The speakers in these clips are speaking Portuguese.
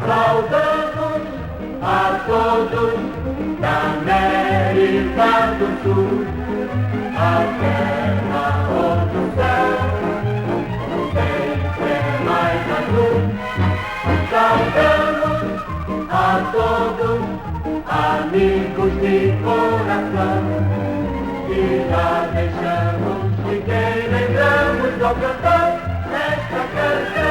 Saudamos a todos da América do Sul, a terra onde o céu sempre é mais azul. Saudamos a todos, amigos de coração, e já deixamos de quem lembramos ao cantar esta canção.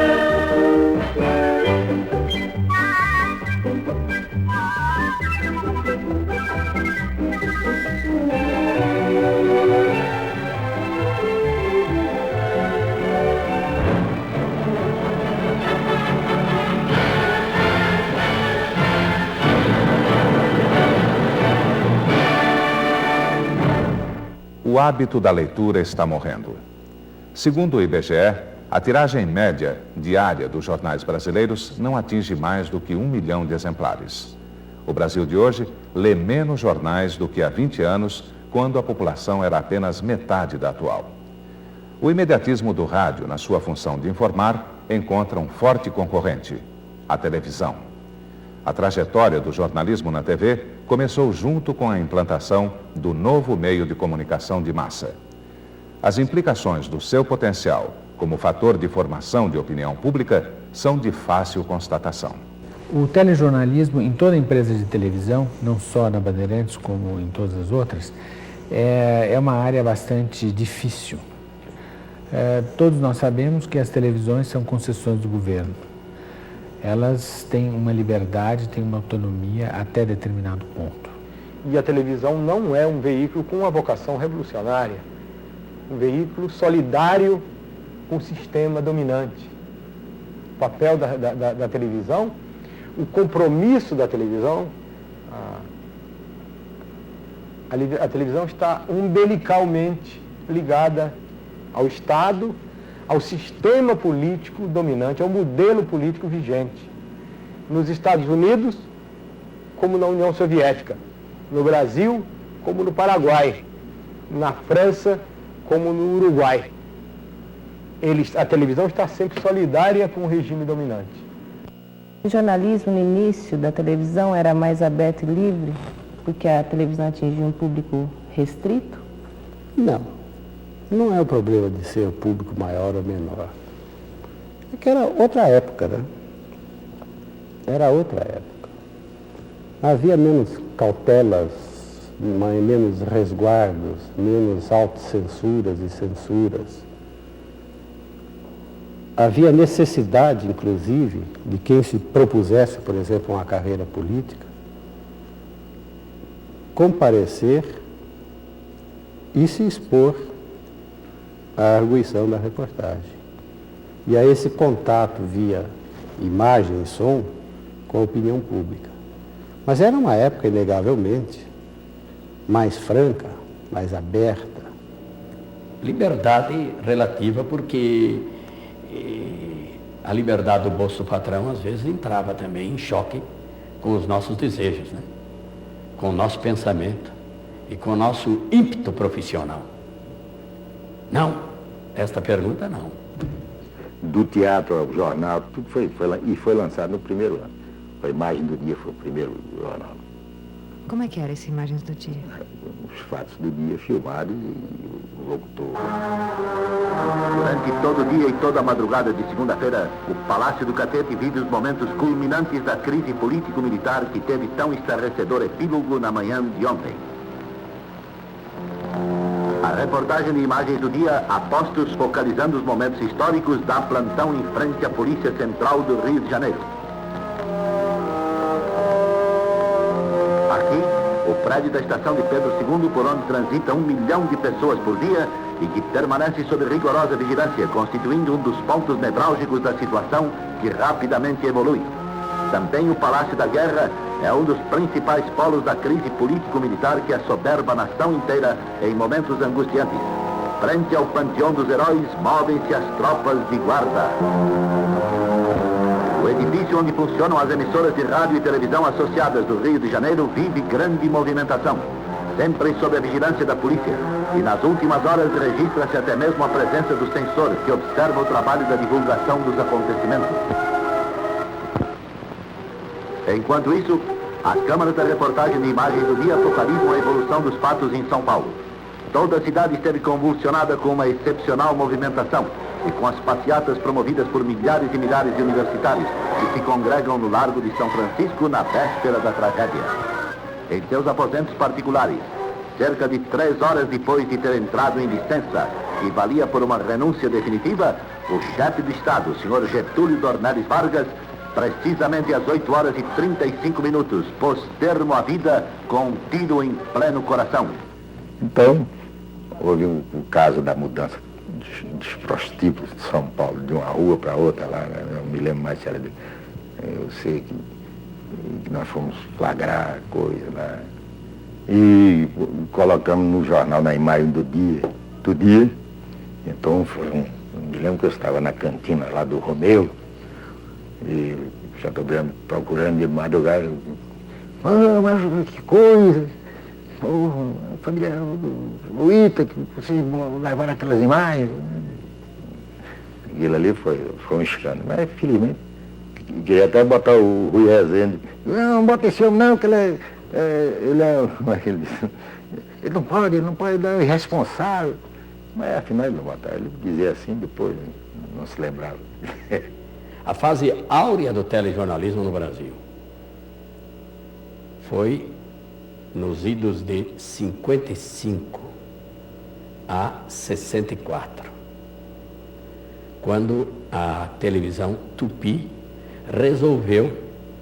O hábito da leitura está morrendo. Segundo o IBGE, a tiragem média diária dos jornais brasileiros não atinge mais do que 1 milhão de exemplares. O Brasil de hoje lê menos jornais do que há 20 anos, quando a população era apenas metade da atual. O imediatismo do rádio, na sua função de informar, encontra um forte concorrente: a televisão. A trajetória do jornalismo na TV começou junto com a implantação do novo meio de comunicação de massa. As implicações do seu potencial como fator de formação de opinião pública são de fácil constatação. O telejornalismo em toda empresa de televisão, não só na Bandeirantes como em todas as outras, é uma área bastante difícil. Todos nós sabemos que as televisões são concessões do governo. Elas têm uma liberdade, têm uma autonomia até determinado ponto. E a televisão não é um veículo com uma vocação revolucionária, um veículo solidário com o sistema dominante. O papel da televisão, o compromisso da televisão, a televisão está umbilicalmente ligada ao Estado, ao sistema político dominante, ao modelo político vigente. Nos Estados Unidos, como na União Soviética, no Brasil, como no Paraguai, na França, como no Uruguai. A televisão está sempre solidária com o regime dominante. O jornalismo no início da televisão era mais aberto e livre, porque a televisão atingia um público restrito? Não é o problema de ser o público maior ou menor. É que era outra época, né? Era outra época. Havia menos cautelas, menos resguardos, menos autocensuras e censuras. Havia necessidade, inclusive, de quem se propusesse, por exemplo, uma carreira política, comparecer e se expor à arguição da reportagem. E a esse contato via imagem e som com a opinião pública. Mas era uma época, inegavelmente, mais franca, mais aberta. Liberdade relativa, porque a liberdade do bolso patrão, às vezes, entrava também em choque com os nossos desejos, né? Com o nosso pensamento e com o nosso ímpeto profissional. Não, esta pergunta não. Do teatro ao jornal, tudo foi lançado no primeiro ano. A Imagem do Dia foi o primeiro jornal. Como é que eram essas imagens do dia? Os fatos do dia filmados e o locutor. Durante todo o dia e toda a madrugada de segunda-feira, o Palácio do Catete vive os momentos culminantes da crise político-militar que teve tão estarrecedor epílogo na manhã de ontem. A reportagem de Imagens do Dia, a postos focalizando os momentos históricos, dá plantão em frente à Polícia Central do Rio de Janeiro. Aqui, o prédio da estação de Pedro II, por onde transita 1 milhão de pessoas por dia e que permanece sob rigorosa vigilância, constituindo um dos pontos nevrálgicos da situação que rapidamente evolui. Também o Palácio da Guerra é um dos principais polos da crise político-militar que assoberba a nação inteira em momentos angustiantes. Frente ao panteão dos heróis, movem-se as tropas de guarda. O edifício onde funcionam as emissoras de rádio e televisão associadas do Rio de Janeiro vive grande movimentação, sempre sob a vigilância da polícia. E nas últimas horas registra-se até mesmo a presença dos censores que observam o trabalho da divulgação dos acontecimentos. Enquanto isso, as câmaras da reportagem de imagens do dia focalizam a evolução dos fatos em São Paulo. Toda a cidade esteve convulsionada com uma excepcional movimentação e com as passeatas promovidas por milhares e milhares de universitários que se congregam no Largo de São Francisco na véspera da tragédia. Em seus aposentos particulares, cerca de 3 horas depois de ter entrado em licença, que valia por uma renúncia definitiva, o chefe de Estado, o senhor Getúlio Dornelles Vargas, precisamente às 8 horas e 35 minutos, pôs termo à vida com um tiro em pleno coração. Então, houve um caso da mudança dos prostíbulos de São Paulo, de uma rua para outra lá, né? Eu me lembro mais se era eu sei que nós fomos flagrar coisa lá. E colocamos no jornal, na imagem do dia. Então foi eu me lembro que eu estava na cantina lá do Romeu, e já estou procurando de madrugada. Mas que coisa! A família, o Ita, que vocês levaram aquelas imagens. Aquilo ali foi um escândalo. Mas, felizmente, queria até botar o Rui Rezende. Não bota esse homem não, que ele é como é que ele disse? Ele não pode dar irresponsável. Mas, afinal, ele não botava. Ele dizia assim, depois não se lembrava. A fase áurea do telejornalismo no Brasil foi nos idos de 55 a 64, quando a televisão Tupi resolveu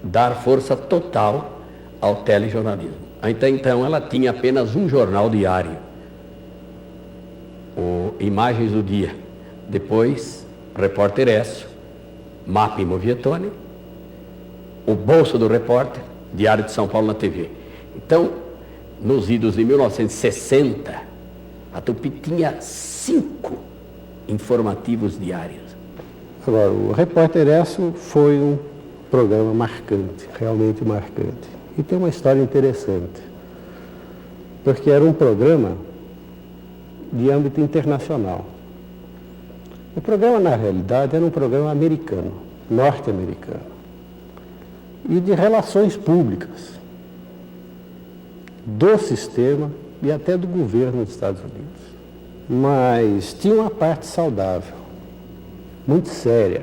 dar força total ao telejornalismo. Até então ela tinha apenas um jornal diário, o Imagens do Dia, depois Repórter Écio, Mapa e Movietone, o Bolso do Repórter, Diário de São Paulo na TV. Então, nos idos de 1960, a Tupi tinha 5 informativos diários. Agora, o Repórter Écio foi um programa marcante, realmente marcante. E tem uma história interessante, porque era um programa de âmbito internacional. O programa, na realidade, era um programa americano, norte-americano, e de relações públicas do sistema e até do governo dos Estados Unidos. Mas tinha uma parte saudável, muito séria,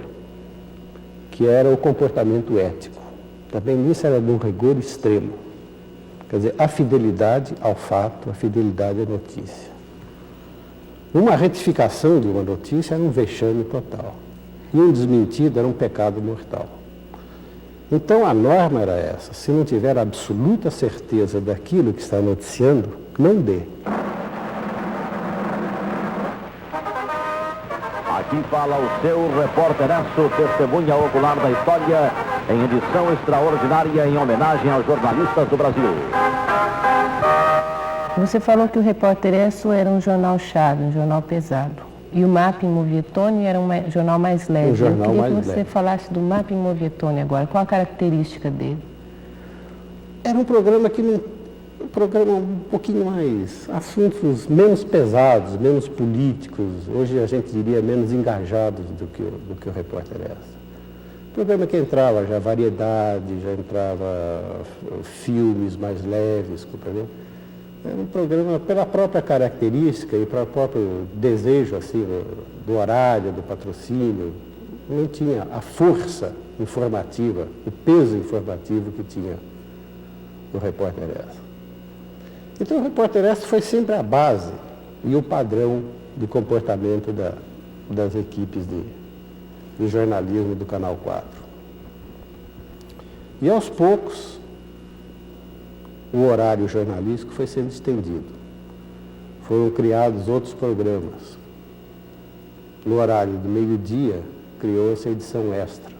que era o comportamento ético. Também nisso era de um rigor extremo. Quer dizer, a fidelidade ao fato, a fidelidade à notícia. Uma retificação de uma notícia era um vexame total. E um desmentido era um pecado mortal. Então a norma era essa: se não tiver absoluta certeza daquilo que está noticiando, não dê. Aqui fala o seu repórter Écio, testemunha ocular da história, em edição extraordinária em homenagem aos jornalistas do Brasil. Você falou que o Repórter Écio era um jornal-chave, um jornal pesado. E o Mapa e Movietone era um jornal mais leve. Eu queria que você falasse do Mapa e Movietone agora. Qual a característica dele? Era um programa um programa um pouquinho mais, assuntos menos pesados, menos políticos, hoje a gente diria menos engajados do que o Repórter Écio. Programa que entrava já variedade, já entrava filmes mais leves, compreendeu? Era um programa, pela própria característica e pelo próprio desejo assim, do horário, do patrocínio, não tinha a força informativa, o peso informativo que tinha o Repórter Écio. Então o Repórter Écio foi sempre a base e o padrão de comportamento das equipes de jornalismo do Canal 4. E aos poucos, o horário jornalístico foi sendo estendido. Foram criados outros programas. No horário do meio-dia, criou-se a edição extra.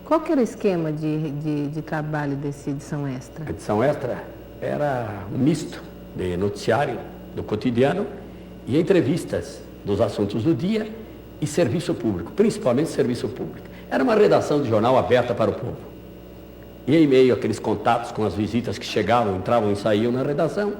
Qual que era o esquema de trabalho dessa edição extra? A edição extra era um misto de noticiário do cotidiano e entrevistas dos assuntos do dia e serviço público, principalmente serviço público. Era uma redação de jornal aberta para o povo. E em meio àqueles contatos com as visitas que chegavam, entravam e saíam na redação,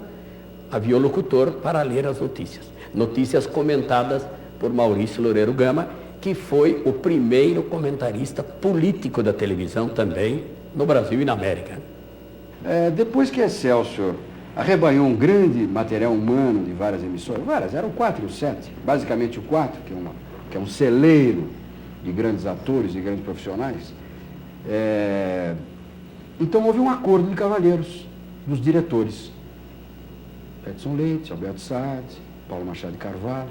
havia o locutor para ler as notícias. Notícias comentadas por Maurício Loureiro Gama, que foi o primeiro comentarista político da televisão também no Brasil e na América. Depois que Excelsior arrebanhou um grande material humano de várias emissoras, eram 4 ou 7, basicamente o 4, que é um celeiro de grandes atores e grandes profissionais, então houve um acordo de cavalheiros dos diretores. Edson Leite, Alberto Saad, Paulo Machado de Carvalho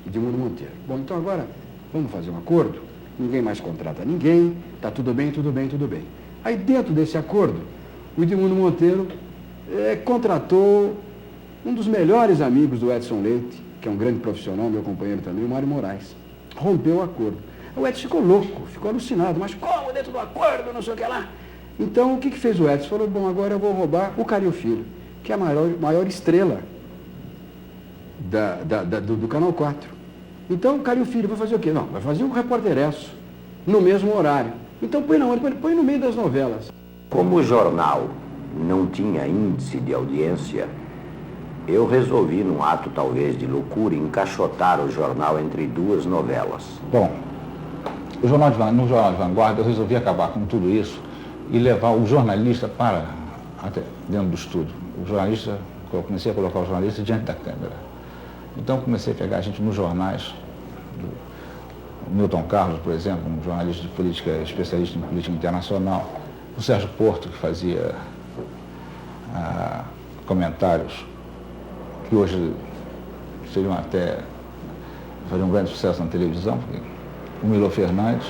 e Edmundo Monteiro. Bom, então agora vamos fazer um acordo, ninguém mais contrata ninguém, está tudo bem, tudo bem, tudo bem. Aí dentro desse acordo, o Edmundo Monteiro contratou um dos melhores amigos do Edson Leite, que é um grande profissional, meu companheiro também, o Mário Moraes. Rompeu o acordo. O Edson ficou louco, ficou alucinado, mas como dentro do acordo, não sei o que lá. Então o que fez o Edson? Falou, bom, agora eu vou roubar o Calil Filho, que é a maior estrela do Canal 4. Então o Calil Filho vai fazer o quê? Não, vai fazer um repórteresso no mesmo horário. Então põe no meio das novelas. Como o jornal não tinha índice de audiência, eu resolvi, num ato talvez de loucura, encaixotar o jornal entre 2 novelas. Bom, no Jornal de Vanguarda eu resolvi acabar com tudo isso e levar o jornalista até dentro do estúdio. Eu comecei a colocar o jornalista diante da câmera. Então comecei a pegar a gente nos jornais, o Milton Carlos, por exemplo, um jornalista de política, especialista em política internacional, o Sérgio Porto, que fazia comentários que hoje seriam fariam um grande sucesso na televisão, o Milo Fernandes,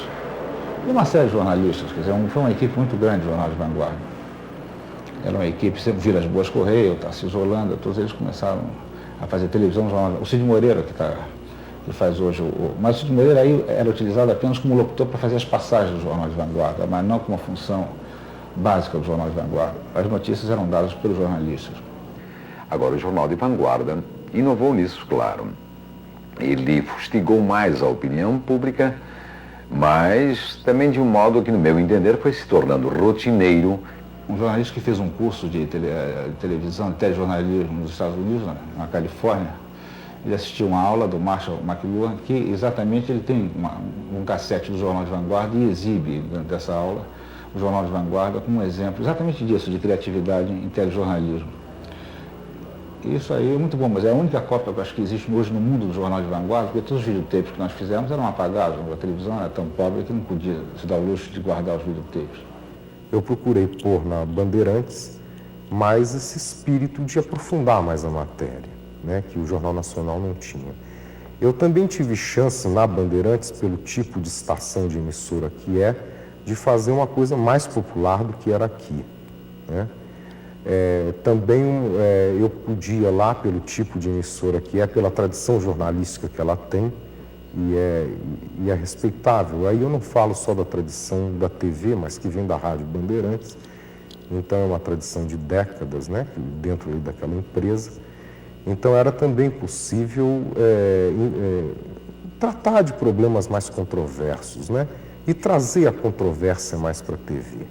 e uma série de jornalistas, quer dizer, foi uma equipe muito grande do Jornal de Vanguarda. Era uma equipe, sempre Vilas Boas Correia, o Tarcísio Holanda, todos eles começaram a fazer televisão no jornal. O Cid Moreira, que faz hoje mas o Cid Moreira aí era utilizado apenas como locutor para fazer as passagens do Jornal de Vanguarda, mas não como uma função básica do Jornal de Vanguarda. As notícias eram dadas pelos jornalistas. Agora, o Jornal de Vanguarda inovou nisso, claro. Ele fustigou mais a opinião pública, mas também de um modo que, no meu entender, foi se tornando rotineiro. Um jornalista que fez um curso de televisão, de telejornalismo nos Estados Unidos, na Califórnia, ele assistiu uma aula do Marshall McLuhan, que exatamente ele tem um cassete do Jornal de Vanguarda e exibe dessa aula o Jornal de Vanguarda como um exemplo exatamente disso, de criatividade em telejornalismo. Isso aí é muito bom, mas é a única cópia que eu acho que existe hoje no mundo do Jornal de Vanguarda, porque todos os videotapes que nós fizemos eram apagados, a televisão era tão pobre que não podia se dar o luxo de guardar os videotapes. Eu procurei pôr na Bandeirantes mais esse espírito de aprofundar mais a matéria, né, que o Jornal Nacional não tinha. Eu também tive chance na Bandeirantes, pelo tipo de estação de emissora que de fazer uma coisa mais popular do que era aqui, né? Também eu podia lá, pelo tipo de emissora que pela tradição jornalística que ela tem, e é respeitável. Aí eu não falo só da tradição da TV, mas que vem da Rádio Bandeirantes, então é uma tradição de décadas, né, dentro daquela empresa. Então era também possível tratar de problemas mais controversos, né, e trazer a controvérsia mais para a TV.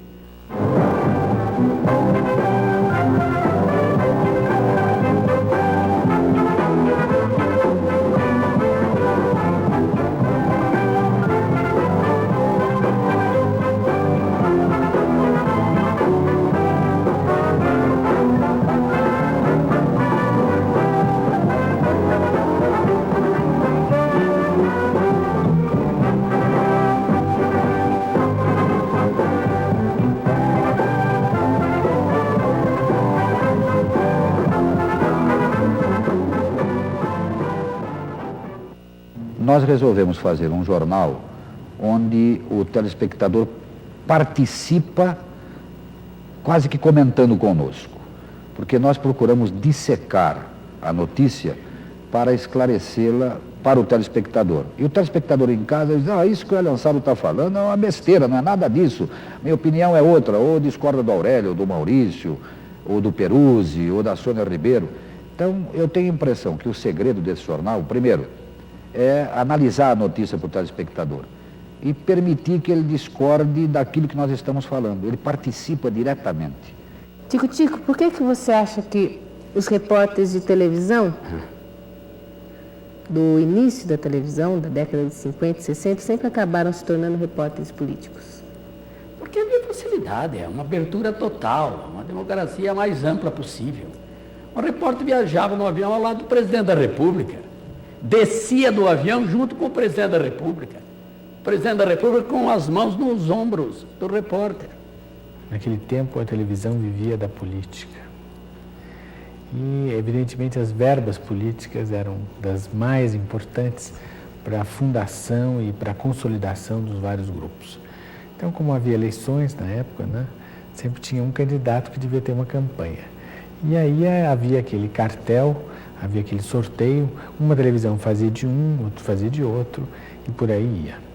Nós resolvemos fazer um jornal onde o telespectador participa quase que comentando conosco, porque nós procuramos dissecar a notícia para esclarecê-la para o telespectador. E o telespectador em casa diz, isso que o Alançado está falando é uma besteira, não é nada disso. Minha opinião é outra, ou discorda do Aurélio, ou do Maurício, ou do Peruzzi, ou da Sônia Ribeiro. Então, eu tenho a impressão que o segredo desse jornal, primeiro, é analisar a notícia para o telespectador. e permitir que ele discorde daquilo que nós estamos falando. Ele participa diretamente. Tico, por que você acha que os repórteres de televisão, do início da televisão, da década de 50 e 60, sempre acabaram se tornando repórteres políticos? Porque havia facilidade, é uma abertura total, uma democracia mais ampla possível. O repórter viajava no avião ao lado do presidente da República, descia do avião junto com o presidente da República. O presidente da República com as mãos nos ombros do repórter. Naquele tempo, a televisão vivia da política. E, evidentemente, as verbas políticas eram das mais importantes para a fundação e para a consolidação dos vários grupos. Então, como havia eleições na época, né, sempre tinha um candidato que devia ter uma campanha. E aí havia aquele cartel, havia aquele sorteio, uma televisão fazia de um, outro fazia de outro, e por aí ia.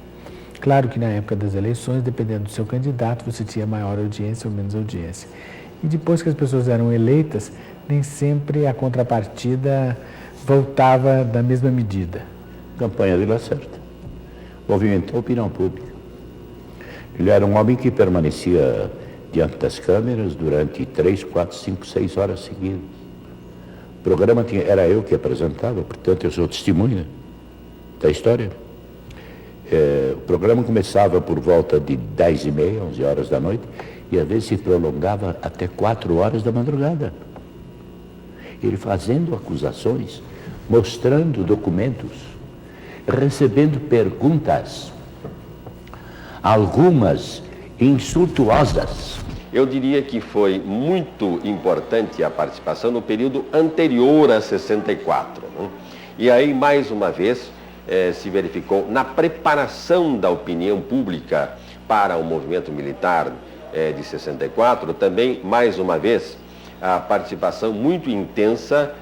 Claro que na época das eleições, dependendo do seu candidato, você tinha maior audiência ou menos audiência. E depois que as pessoas eram eleitas, nem sempre a contrapartida voltava da mesma medida. Campanha de Lacerda movimentou a opinião pública. Ele era um homem que permanecia diante das câmeras durante 3, 4, 5, 6 horas seguidas. O programa era eu que apresentava, portanto eu sou testemunha da história. O programa começava por volta de 10h30, 11 horas da noite, e às vezes se prolongava até 4 horas da madrugada. Ele fazendo acusações, mostrando documentos, recebendo perguntas, algumas insultuosas. Eu diria que foi muito importante a participação no período anterior a 64. Né? E aí, mais uma vez, se verificou na preparação da opinião pública para o movimento militar de 64, também, mais uma vez, a participação muito intensa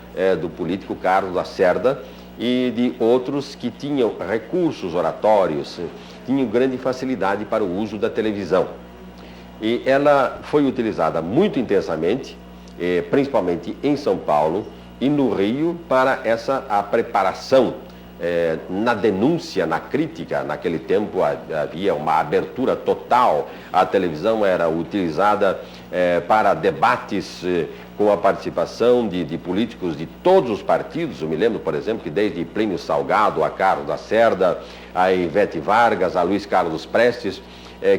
do político Carlos Lacerda e de outros que tinham recursos oratórios, tinham grande facilidade para o uso da televisão. E ela foi utilizada muito intensamente, principalmente em São Paulo e no Rio, para a preparação na denúncia, na crítica. Naquele tempo havia uma abertura total, a televisão era utilizada para debates com a participação de políticos de todos os partidos. Eu me lembro, por exemplo, que desde Plínio Salgado, a Carlos Lacerda, a Ivete Vargas, a Luiz Carlos Prestes,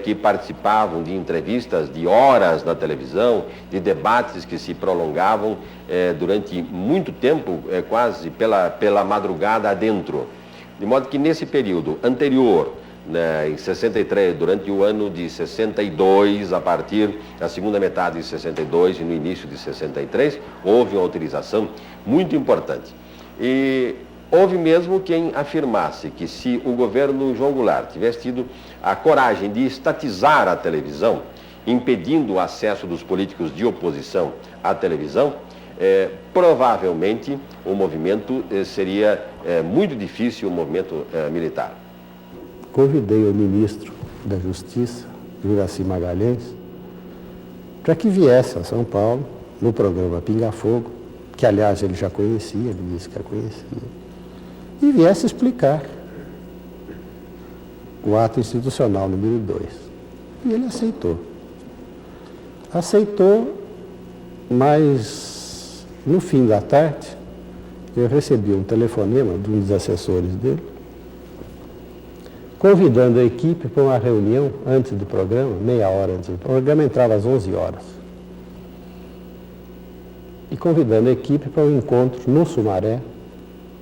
que participavam de entrevistas de horas na televisão, de debates que se prolongavam durante muito tempo, quase pela madrugada adentro. De modo que nesse período anterior, em 63, durante o ano de 62, a partir da segunda metade de 62 e no início de 63, houve uma utilização muito importante. E houve mesmo quem afirmasse que se o governo João Goulart tivesse tido a coragem de estatizar a televisão, impedindo o acesso dos políticos de oposição à televisão, provavelmente o movimento seria muito difícil, o movimento militar. Convidei o ministro da Justiça, Juracy Magalhães, para que viesse a São Paulo, no programa Pinga Fogo, que aliás ele já conhecia, ele disse que a conhecia, e viesse explicar o ato institucional número 2. E ele aceitou. Aceitou, mas no fim da tarde eu recebi um telefonema de um dos assessores dele, convidando a equipe para uma reunião antes do programa, meia hora antes do programa. O programa entrava às 11 horas. E convidando a equipe para um encontro no Sumaré,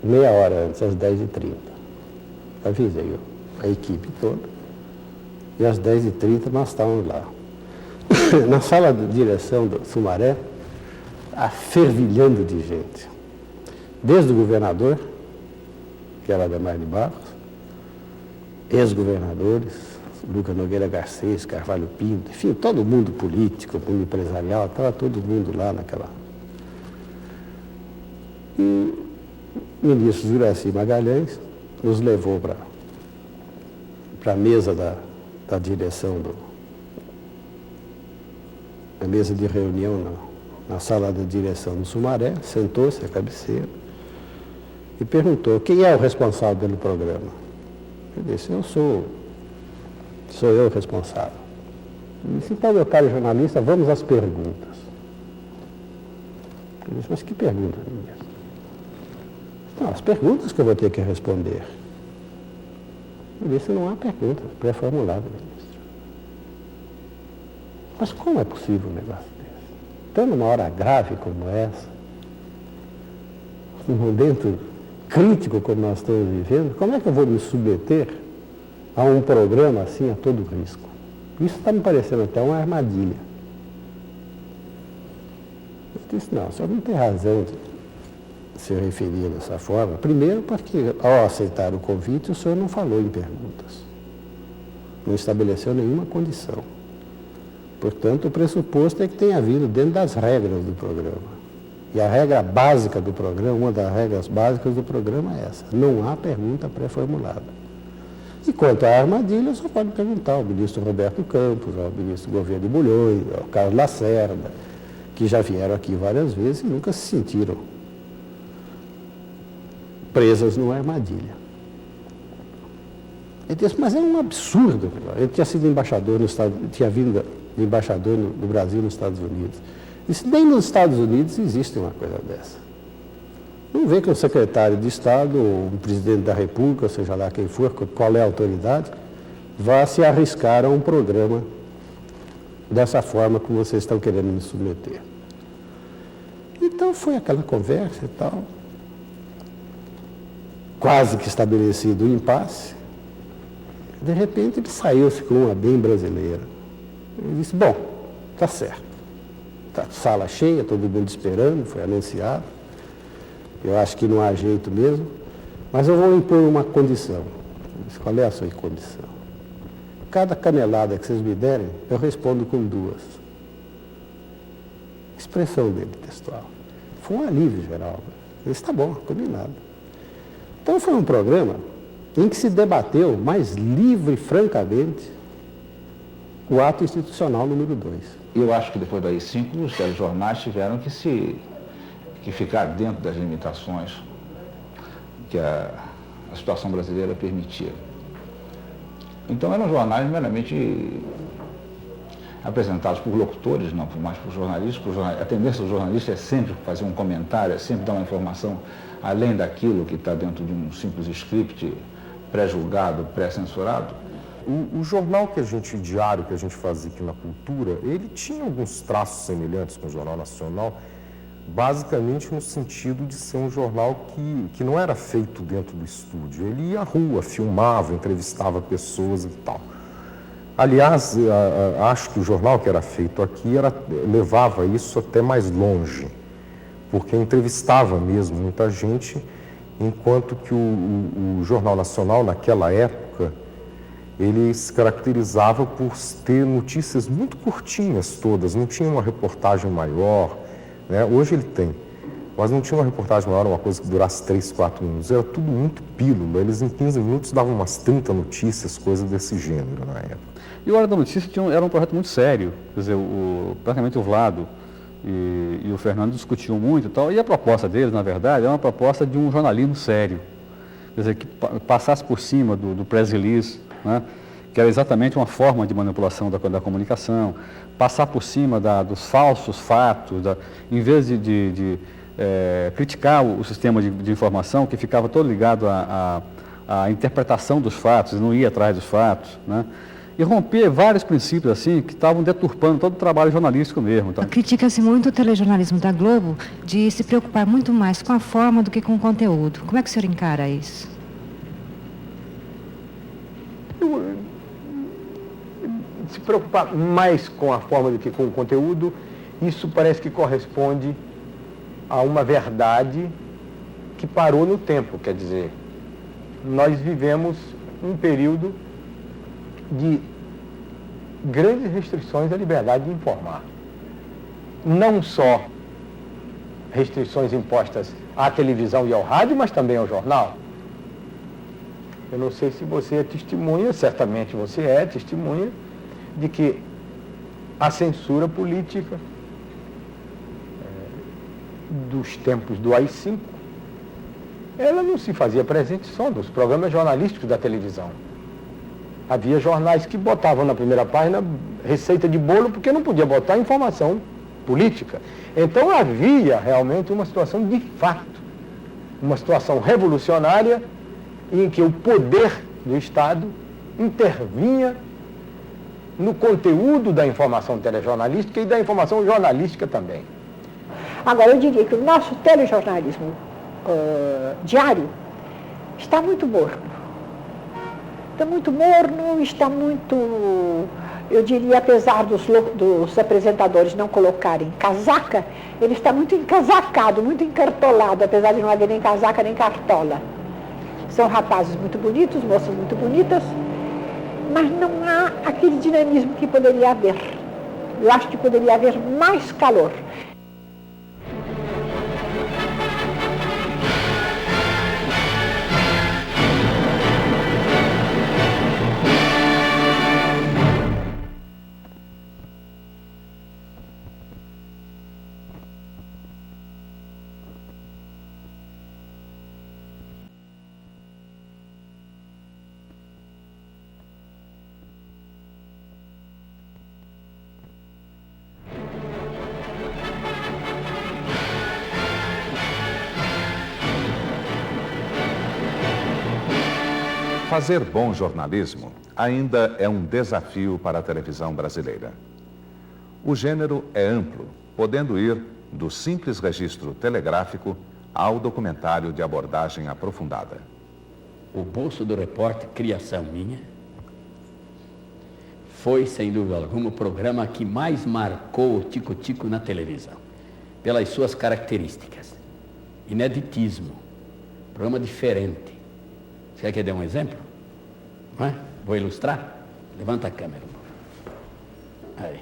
meia hora antes, às 10h30. Avisei a equipe toda. E às 10h30 nós estávamos lá. Na sala de direção do Sumaré, fervilhando de gente. Desde o governador, que era Ademar de Barros, ex-governadores, Lucas Nogueira Garcês, Carvalho Pinto, enfim, todo mundo político, mundo empresarial, estava todo mundo lá naquela. E o ministro Juracy Magalhães nos levou para a mesa da direção, a mesa de reunião na sala da direção do Sumaré, sentou-se à cabeceira e perguntou: quem é o responsável pelo programa? Eu disse: eu sou Sou eu o responsável. Eu disse, então, meu caro jornalista, vamos às perguntas. Eu disse, mas que perguntas, ministro? Não, as perguntas que eu vou ter que responder. Eu disse, não há perguntas pré-formuladas, ministro. Mas como é possível um negócio desse? Então, numa hora grave como essa, num momento crítico como nós estamos vivendo, como é que eu vou me submeter a um programa assim a todo risco? Isso está me parecendo até uma armadilha. Eu disse, não, o senhor não tem razão de se referir dessa forma. Primeiro porque, ao aceitar o convite, o senhor não falou em perguntas. Não estabeleceu nenhuma condição. Portanto, o pressuposto é que tenha havido dentro das regras do programa. E a regra básica do programa, uma das regras básicas do programa é essa. Não há pergunta pré-formulada. E quanto à armadilha, só pode perguntar ao ministro Roberto Campos, ao ministro Gouveia de Bulhões, ao Carlos Lacerda, que já vieram aqui várias vezes e nunca se sentiram presas numa armadilha. Ele disse, mas é um absurdo. Ele tinha sido embaixador tinha vindo de embaixador do Brasil nos Estados Unidos. Disse, nem nos Estados Unidos existe uma coisa dessa. Não vê que um secretário de Estado, ou um presidente da República, seja lá quem for, qual é a autoridade, vá se arriscar a um programa dessa forma que vocês estão querendo me submeter. Então foi aquela conversa e tal, quase que estabelecido o impasse. De repente ele saiu-se com uma bem brasileira. Ele disse, bom, tá certo. Tá, sala cheia, todo mundo esperando, foi anunciado. Eu acho que não há jeito mesmo, mas eu vou impor uma condição. Eu disse, qual é a sua condição? Cada canelada que vocês me derem, eu respondo com 2. Expressão dele, textual. Foi um alívio geral. Eu disse, tá bom, combinado. Então foi um programa em que se debateu mais livre e francamente o ato institucional número 2. E eu acho que depois do AI-5, os telejornais tiveram que ficar dentro das limitações que a situação brasileira permitia. Então eram jornais meramente apresentados por locutores, não mais por jornalistas. A tendência do jornalista é sempre fazer um comentário, é sempre dar uma informação além daquilo que está dentro de um simples script pré-julgado, pré-censurado. O jornal diário que a gente fazia aqui na Cultura, ele tinha alguns traços semelhantes com o Jornal Nacional, basicamente no sentido de ser um jornal que não era feito dentro do estúdio. Ele ia à rua, filmava, entrevistava pessoas e tal. Aliás, acho que o jornal que era feito aqui levava isso até mais longe, porque entrevistava mesmo muita gente, enquanto que o Jornal Nacional, naquela época, ele se caracterizava por ter notícias muito curtinhas todas, não tinha uma reportagem maior, né? Hoje ele tem, mas não tinha uma reportagem maior, uma coisa que durasse 3, 4 minutos, era tudo muito pílula, eles em 15 minutos davam umas 30 notícias, coisas desse gênero na época. E o Hora da Notícia era um projeto muito sério, quer dizer, praticamente o Vlado e o Fernando discutiam muito e tal, e a proposta deles, na verdade, é uma proposta de um jornalismo sério, quer dizer, que passasse por cima do press release, né, que era exatamente uma forma de manipulação da comunicação, passar por cima dos falsos fatos, em vez de criticar o sistema de informação, que ficava todo ligado à interpretação dos fatos, não ia atrás dos fatos, né? E romper vários princípios assim que estavam deturpando todo o trabalho jornalístico mesmo. Então. Critica-se muito o telejornalismo da Globo de se preocupar muito mais com a forma do que com o conteúdo. Como é que o senhor encara isso? Se preocupar mais com a forma do que com o conteúdo, isso parece que corresponde a uma verdade que parou no tempo, quer dizer, nós vivemos um período de grandes restrições à liberdade de informar. Não só restrições impostas à televisão e ao rádio, mas também ao jornal. Eu não sei se você é testemunha, certamente você é testemunha, de que a censura política dos tempos do AI-5, ela não se fazia presente só nos programas jornalísticos da televisão. Havia jornais que botavam na primeira página receita de bolo porque não podia botar informação política. Então havia realmente uma situação de fato, uma situação revolucionária em que o poder do Estado intervinha no conteúdo da informação telejornalística e da informação jornalística também. Agora, eu diria que o nosso telejornalismo diário está muito morno. Está muito morno, está muito, eu diria, apesar dos apresentadores não colocarem casaca, ele está muito encasacado, muito encartolado, apesar de não haver nem casaca nem cartola. São rapazes muito bonitos, moças muito bonitas, mas não há aquele dinamismo que poderia haver. Eu acho que poderia haver mais calor. Fazer bom jornalismo ainda é um desafio para a televisão brasileira. O gênero é amplo, podendo ir do simples registro telegráfico ao documentário de abordagem aprofundada. O Bolso do Repórter, criação minha, foi, sem dúvida alguma, o programa que mais marcou o tico-tico na televisão, pelas suas características. Ineditismo, programa diferente. Você quer dar um exemplo? Não é? Vou ilustrar? Levanta a câmera. Aí.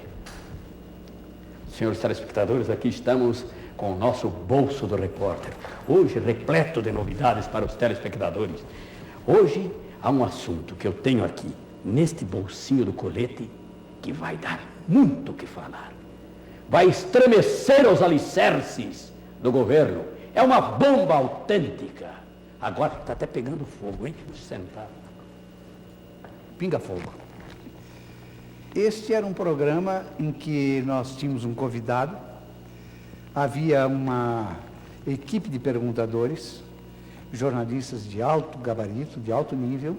Senhores telespectadores, aqui estamos com o nosso Bolso do Repórter. Hoje, repleto de novidades para os telespectadores. Hoje, há um assunto que eu tenho aqui, neste bolsinho do colete, que vai dar muito o que falar. Vai estremecer os alicerces do governo. É uma bomba autêntica. Agora está até pegando fogo, hein? Vou sentar. Pinga fogo. Este era um programa em que nós tínhamos um convidado, havia uma equipe de perguntadores, jornalistas de alto gabarito, de alto nível,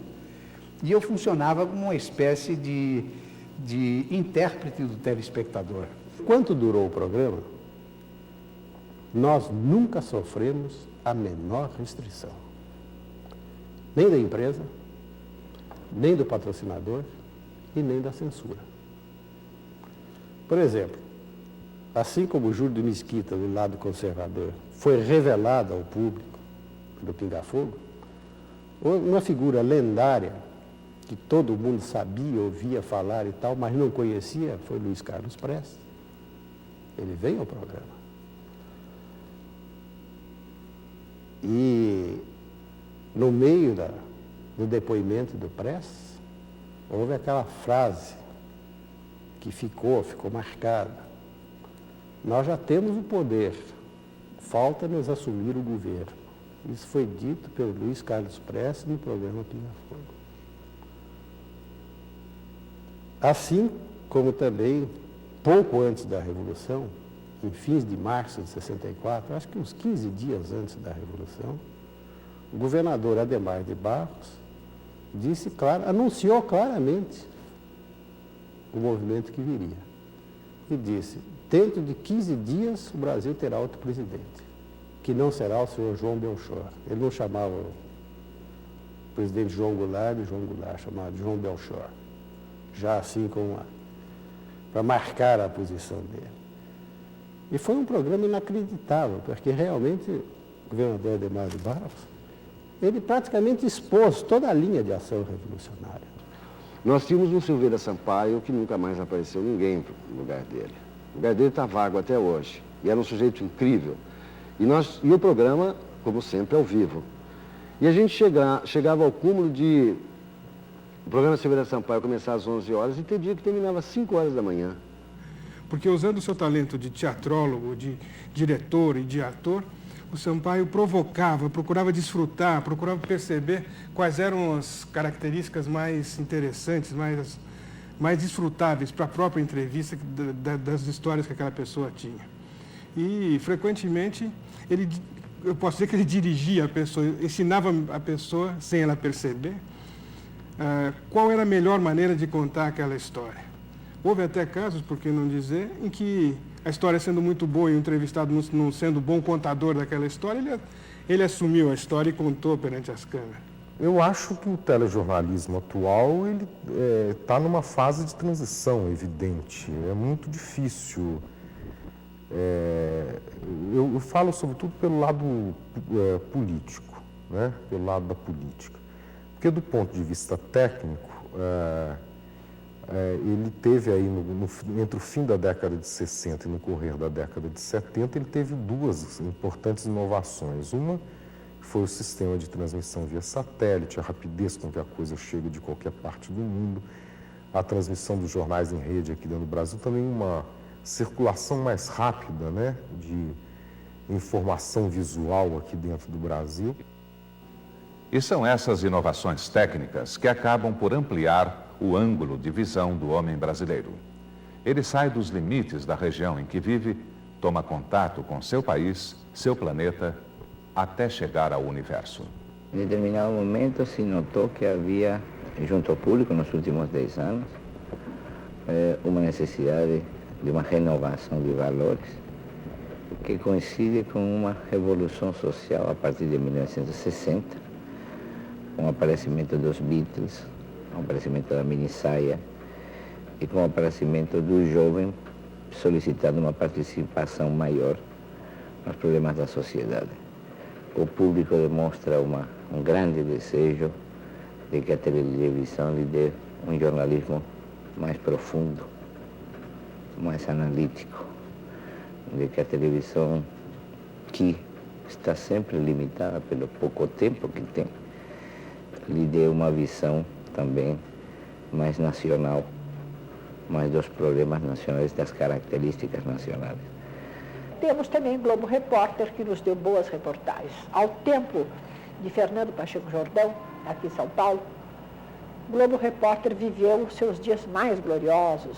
e eu funcionava como uma espécie de intérprete do telespectador. Quanto durou o programa, nós nunca sofremos a menor restrição. Nem da empresa, nem do patrocinador e nem da censura. Por exemplo, assim como o Júlio de Mesquita, do lado conservador, foi revelado ao público do Pinga Fogo, uma figura lendária que todo mundo sabia, ouvia falar e tal, mas não conhecia, foi Luiz Carlos Prestes. Ele veio ao programa. E no meio do depoimento do Prestes, houve aquela frase que ficou marcada. Nós já temos o poder, falta-nos assumir o governo. Isso foi dito pelo Luiz Carlos Prestes no programa Pinga Fogo. Assim como também, pouco antes da Revolução, em fins de março de 64, acho que uns 15 dias antes da Revolução, o governador Adhemar de Barros anunciou claramente o movimento que viria. E disse, dentro de 15 dias o Brasil terá outro presidente, que não será o senhor João Belchor. Ele não chamava o presidente João Goulart de João Goulart, chamava de João Belchor, já assim para marcar a posição dele. E foi um programa inacreditável, porque realmente o governador Adhemar de Barros, ele praticamente expôs toda a linha de ação revolucionária. Nós tínhamos um Silveira Sampaio que nunca mais apareceu ninguém no lugar dele. O lugar dele está vago até hoje. E era um sujeito incrível. E o programa, como sempre, ao vivo. E a gente chegava ao cúmulo de... O programa Silveira Sampaio começava às 11 horas e tem dia que terminava às 5 horas da manhã. Porque usando o seu talento de teatrólogo, de diretor e de ator, o Sampaio provocava, procurava desfrutar, procurava perceber quais eram as características mais interessantes, mais desfrutáveis para a própria entrevista das histórias que aquela pessoa tinha. E, frequentemente, eu posso dizer que ele dirigia a pessoa, ensinava a pessoa, sem ela perceber, qual era a melhor maneira de contar aquela história. Houve até casos, por que não dizer, em que a história sendo muito boa e o entrevistado não sendo bom contador daquela história, ele assumiu a história e contou perante as câmeras. Eu acho que o telejornalismo atual está numa fase de transição evidente. É muito difícil. Eu falo sobretudo pelo lado político, né? Pelo lado da política. Porque do ponto de vista técnico, ele teve aí, entre o fim da década de 60 e no correr da década de 70, ele teve duas importantes inovações. Uma foi o sistema de transmissão via satélite, a rapidez com que a coisa chega de qualquer parte do mundo, a transmissão dos jornais em rede aqui dentro do Brasil, também uma circulação mais rápida, né, de informação visual aqui dentro do Brasil. E são essas inovações técnicas que acabam por ampliar o ângulo de visão do homem brasileiro. Ele sai dos limites da região em que vive, toma contato com seu país, seu planeta, até chegar ao universo. Em determinado momento se notou que havia, junto ao público, nos últimos 10 anos, uma necessidade de uma renovação de valores que coincide com uma revolução social a partir de 1960, com o aparecimento dos Beatles, com o aparecimento da minissaia e com o aparecimento do jovem solicitando uma participação maior nos problemas da sociedade. O público demonstra um grande desejo de que a televisão lhe dê um jornalismo mais profundo, mais analítico, de que a televisão, que está sempre limitada pelo pouco tempo que tem, lhe dê uma visão também mais nacional, mais dos problemas nacionais, das características nacionais. Temos também o Globo Repórter, que nos deu boas reportagens. Ao tempo de Fernando Pacheco Jordão, aqui em São Paulo, o Globo Repórter viveu os seus dias mais gloriosos.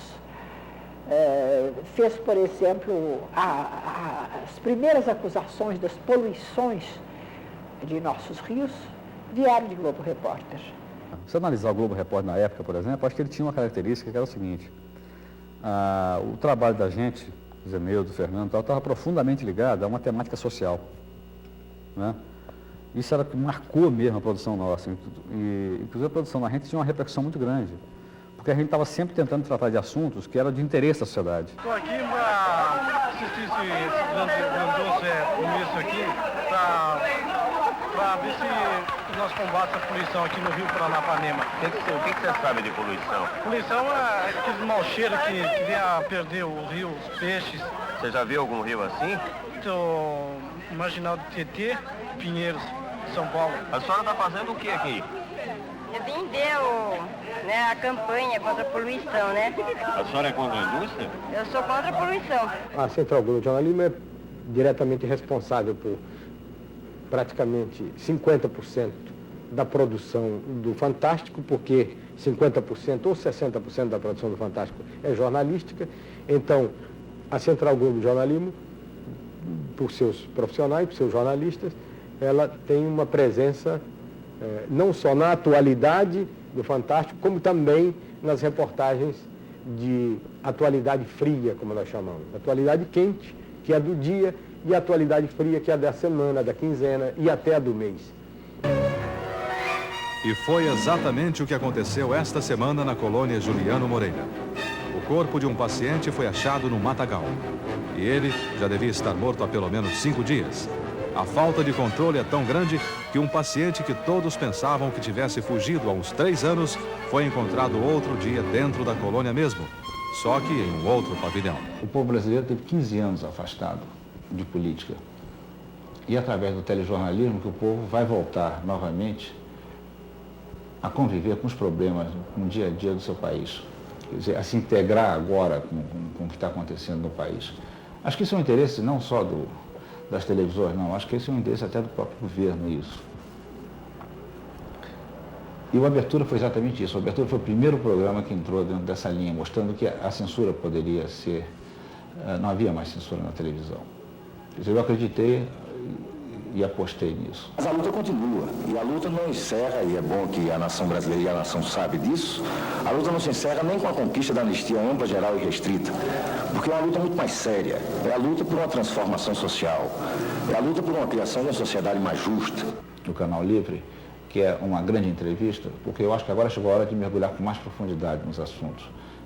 Fez, por exemplo, as primeiras acusações das poluições de nossos rios, vieram de Globo Repórter. Se analisar o Globo Repórter na época, por exemplo, acho que ele tinha uma característica que era o seguinte: o trabalho da gente, do meu, do Fernando, estava profundamente ligado a uma temática social, né? Isso era o que marcou mesmo a produção nossa. E, inclusive, a produção da gente tinha uma repercussão muito grande, porque a gente estava sempre tentando tratar de assuntos que eram de interesse da sociedade. Estou aqui para assistir esse grandioso comício aqui, para ver se nós combatemos a poluição aqui no Rio Paranapanema. O que você sabe de poluição? Poluição é aqueles mau cheiros que vem a perder o rio, os peixes. Você já viu algum rio assim? Estou Marginal do Tietê, Pinheiros, São Paulo. A senhora está fazendo o que aqui? Eu vim ver a campanha contra a poluição, né? A senhora é contra a indústria? Eu sou contra a poluição. A Central Globo de Jornalismo é diretamente responsável por praticamente 50% da produção do Fantástico, porque 50% ou 60% da produção do Fantástico é jornalística. Então, a Central Globo de Jornalismo, por seus profissionais, por seus jornalistas, ela tem uma presença não só na atualidade do Fantástico, como também nas reportagens de atualidade fria, como nós chamamos. Atualidade quente, que é do dia, e a atualidade fria, que é da semana, da quinzena e até a do mês. E foi exatamente o que aconteceu esta semana na colônia Juliano Moreira. O corpo de um paciente foi achado no matagal. E ele já devia estar morto há pelo menos 5 dias. A falta de controle é tão grande que um paciente que todos pensavam que tivesse fugido há uns 3 anos foi encontrado outro dia dentro da colônia mesmo, só que em um outro pavilhão. O povo brasileiro teve 15 anos afastado de política. E através do telejornalismo que o povo vai voltar novamente a conviver com os problemas no dia a dia do seu país. Quer dizer, a se integrar agora com o que está acontecendo no país. Acho que isso é um interesse não só das televisões, não. Acho que esse é um interesse até do próprio governo, isso. E o Abertura foi exatamente isso. O Abertura foi o primeiro programa que entrou dentro dessa linha, mostrando que a censura poderia ser... Não havia mais censura na televisão. Quer dizer, eu acreditei e apostei nisso. Mas a luta continua, e a luta não encerra, e é bom que a nação brasileira e a nação sabe disso, a luta não se encerra nem com a conquista da anistia ampla, geral e restrita, porque é uma luta muito mais séria, é a luta por uma transformação social, é a luta por uma criação de uma sociedade mais justa. No Canal Livre, que é uma grande entrevista, porque eu acho que agora chegou a hora de mergulhar com mais profundidade nos assuntos.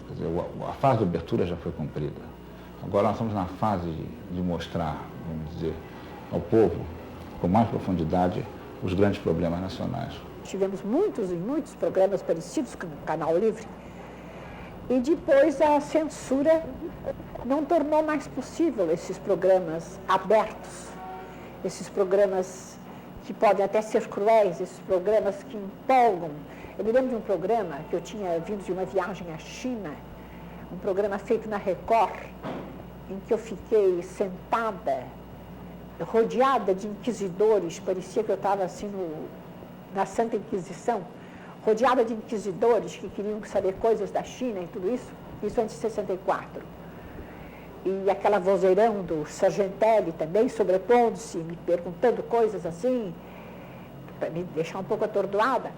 Quer dizer, a fase de abertura já foi cumprida. Agora nós estamos na fase de mostrar, vamos dizer, ao povo, com mais profundidade, os grandes problemas nacionais. Tivemos muitos e muitos programas parecidos com o Canal Livre, e depois a censura não tornou mais possível esses programas abertos, esses programas que podem até ser cruéis, esses programas que empolgam. Eu me lembro de um programa que eu tinha vindo de uma viagem à China, um programa feito na Record, em que eu fiquei sentada, rodeada de inquisidores, parecia que eu estava assim na Santa Inquisição, rodeada de inquisidores que queriam saber coisas da China e tudo isso antes de 64. E aquela vozeirão do Sargentelli também sobrepondo-se, me perguntando coisas assim, para me deixar um pouco atordoada.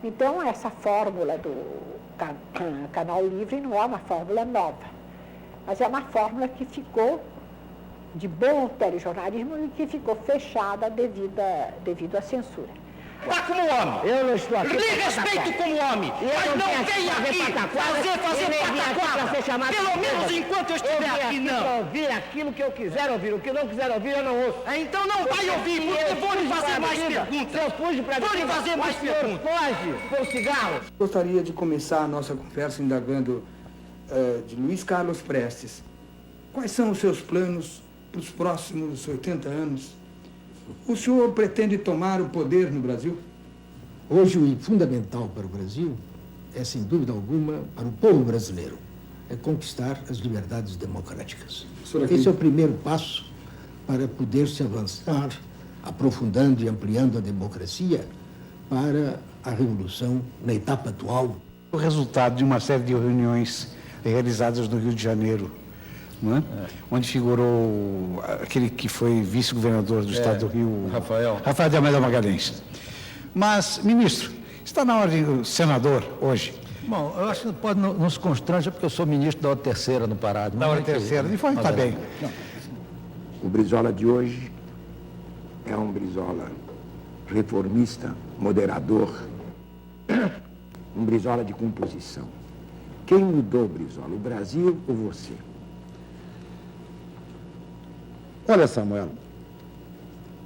Então, essa fórmula do Canal Livre não é uma fórmula nova, mas é uma fórmula que ficou de bom telejornalismo e que ficou fechada devido à censura. Tá como homem. Eu não estou aqui. Lhe respeito como homem. Mas não venha aqui fazer pataquada. Pelo menos enquanto eu estiver aqui, não. Eu ouvir aquilo que eu quiser ouvir. O que eu não quiser ouvir, eu não ouço. Então não vai ouvir, porque vou lhe fazer mais perguntas. Eu fujo para Vou lhe fazer mais perguntas. Foge com o cigarro. Gostaria de começar a nossa conversa indagando de Luiz Carlos Prestes. Quais são os seus planos para os próximos 80 anos? O senhor pretende tomar o poder no Brasil? Hoje, o fundamental para o Brasil é, sem dúvida alguma, para o povo brasileiro, é conquistar as liberdades democráticas. Esse é o primeiro passo para poder-se avançar, aprofundando e ampliando a democracia para a revolução na etapa atual. O resultado de uma série de reuniões realizadas no Rio de Janeiro, não é? Onde figurou aquele que foi vice-governador do estado do Rio, Rafael de Almeida Magalhães. Mas, ministro, está na hora de senador hoje? Bom, eu acho que pode não se constrange, porque eu sou ministro da hora terceira no Pará. Da hora terceira, está bem. O Brizola de hoje é um Brizola reformista, moderador, um Brizola de composição. Quem mudou, Brizola, o Brasil ou você? Olha, Samuel,